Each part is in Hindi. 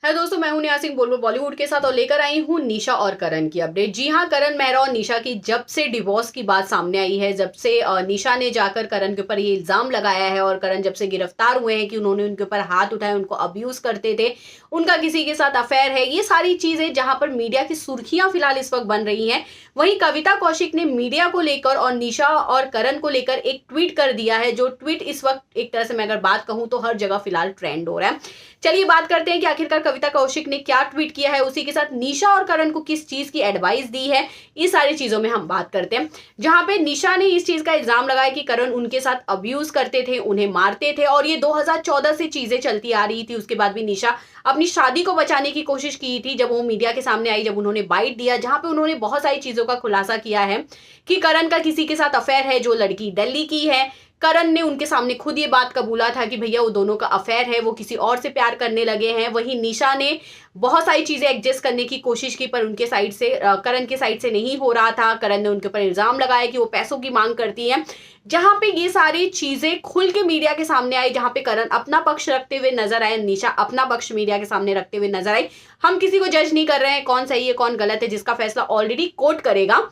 है दोस्तों, मैं हूं नेहा सिंह बोल बॉलीवुड के साथ और लेकर आई हूं निशा और करण की अपडेट। जी हां, करण मेहरा और निशा की जब से डिवोर्स की बात सामने आई है, जब से निशा ने जाकर करण के ऊपर ये इल्जाम लगाया है और करण जब से गिरफ्तार हुए हैं कि उन्होंने उनके ऊपर हाथ उठाए, उनको अब्यूज करते थे, उनका किसी के साथ अफेयर है, ये सारी चीजें जहां पर मीडिया की सुर्खियां फिलहाल इस वक्त बन रही हैं, वहीं कविता कौशिक ने मीडिया को लेकर और निशा और करण को लेकर एक ट्वीट कर दिया है। जो ट्वीट इस वक्त एक तरह से मैं अगर बात कहूं तो हर जगह फिलहाल ट्रेंड हो रहा है। चलिए बात करते हैं कि आखिरकार कविता कौशिक ने क्या ट्वीट किया है, उसी के साथ निशा और करण को किस चीज की एडवाइस दी है, इस सारी चीजों में हम बात करते हैं। जहां पे निशा ने इस चीज का इल्जाम लगाया कि करण उनके साथ अब्यूज करते थे, उन्हें मारते थे और ये 2014 से चीजें चलती आ रही थी। उसके बाद भी निशा अपनी शादी को बचाने की कोशिश की थी जब वो मीडिया के सामने आई, जब उन्होंने बाइट दिया, जहां पे उन्होंने बहुत सारी चीजों का खुलासा किया है कि करण का किसी के साथ अफेयर है, जो लड़की दिल्ली की है। करण ने उनके सामने खुद ये बात कबूला था कि भैया वो दोनों का अफेयर है, वो किसी और से प्यार करने लगे हैं। वहीं निशा ने बहुत सारी चीजें एडजस्ट करने की कोशिश की, पर उनके साइड से करण के साइड से नहीं हो रहा था। करण ने उनके ऊपर इल्जाम लगाया कि वो पैसों की मांग करती है। जहां पे ये सारी चीजें खुल के मीडिया के सामने आई, जहां पे करण अपना पक्ष रखते हुए नजर आए, निशा अपना पक्ष मीडिया के सामने रखते हुए नजर आई। हम किसी को जज नहीं कर रहे हैं कौन सही है कौन गलत है, जिसका फैसला ऑलरेडी कोर्ट करेगा।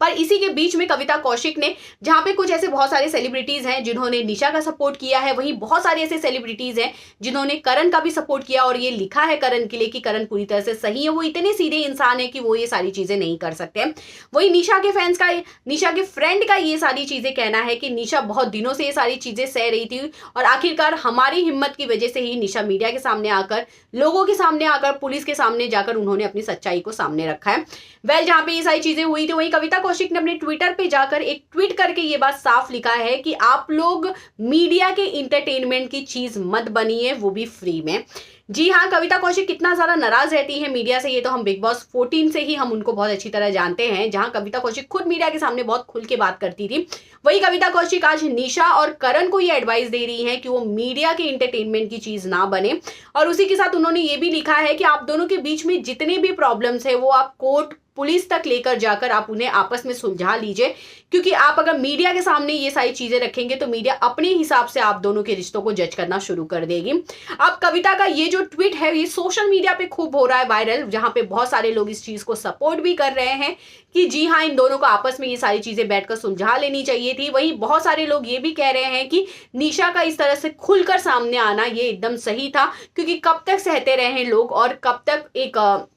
पर इसी के बीच में कविता कौशिक ने, जहां पे कुछ ऐसे बहुत सारे सेलिब्रिटीज हैं जिन्होंने निशा का सपोर्ट किया है, वहीं बहुत सारे ऐसे सेलिब्रिटीज हैं जिन्होंने करण का भी सपोर्ट किया और ये लिखा है करण के लिए कि करण पूरी तरह से सही है, वो इतने सीधे इंसान है कि वो ये सारी चीजें नहीं कर सकते। वहीं निशा के फैंस का, निशा के फ्रेंड का ये सारी चीजें कहना है कि निशा बहुत दिनों से ये सारी चीजें सह रही थी और आखिरकार हमारी हिम्मत की वजह से ही निशा मीडिया के सामने आकर, लोगों के सामने आकर, पुलिस के सामने जाकर उन्होंने अपनी सच्चाई को सामने रखा है। वेल, जहां पे ये सारी चीजें हुई थी, वहीं कविता कौशिक ने अपने ट्विटर पे जाकर एक ट्वीट करके ये बात साफ लिखा है कि आप लोग मीडिया के इंटरटेनमेंट की चीज मत बनिए, वो भी फ्री में। जी हाँ, कविता कौशिक कितना ज्यादा नाराज रहती है मीडिया से, ये तो हम बिग बॉस 14 से ही हम उनको बहुत अच्छी तरह जानते हैं, जहां कविता कौशिक खुद मीडिया के सामने बहुत खुल के बात करती थी। वही कविता कौशिक आज निशा और करण को ये एडवाइस दे रही है कि वो मीडिया के इंटरटेनमेंट की चीज ना बने। और उसी के साथ उन्होंने ये भी लिखा है कि आप दोनों के बीच में जितने भी प्रॉब्लम्स है वो आप कोर्ट पुलिस तक लेकर जाकर आप उन्हें आपस में सुलझा लीजिए, क्योंकि आप अगर मीडिया के सामने ये सारी चीजें रखेंगे तो मीडिया अपने हिसाब से आप दोनों के रिश्तों को जज करना शुरू कर देगी। अब कविता का ये जो ट्वीट है ये सोशल मीडिया पे खूब हो रहा है वायरल, जहां पे बहुत सारे लोग इस चीज को सपोर्ट भी कर रहे हैं कि जी हाँ, इन दोनों को आपस में ये सारी चीजें बैठकर सुलझा लेनी चाहिए थी। वहीं बहुत सारे लोग ये भी कह रहे हैं कि निशा का इस तरह से खुलकर सामने आना ये एकदम सही था, क्योंकि कब तक सहते रहे लोग और कब तक एक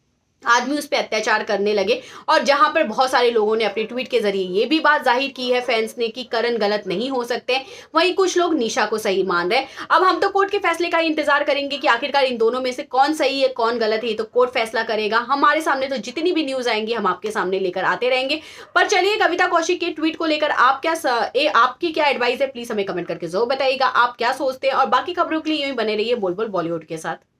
आदमी उस पर अत्याचार करने लगे। और जहां पर बहुत सारे लोगों ने अपने ट्वीट के जरिए ये भी बात जाहिर की है फैंस ने कि करण गलत नहीं हो सकते, वहीं कुछ लोग निशा को सही मान रहे हैं। अब हम तो कोर्ट के फैसले का इंतजार करेंगे कि आखिरकार इन दोनों में से कौन सही है कौन गलत है, ये तो कोर्ट फैसला करेगा। हमारे सामने तो जितनी भी न्यूज आएंगी हम आपके सामने लेकर आते रहेंगे। पर चलिए, कविता कौशिक के ट्वीट को लेकर आपकी क्या एडवाइस है, प्लीज हमें कमेंट करके जरूर बताइएगा। आप क्या सोचते हैं और बाकी खबरों के लिए यूं ही बने रहिए बोल बॉलीवुड के साथ।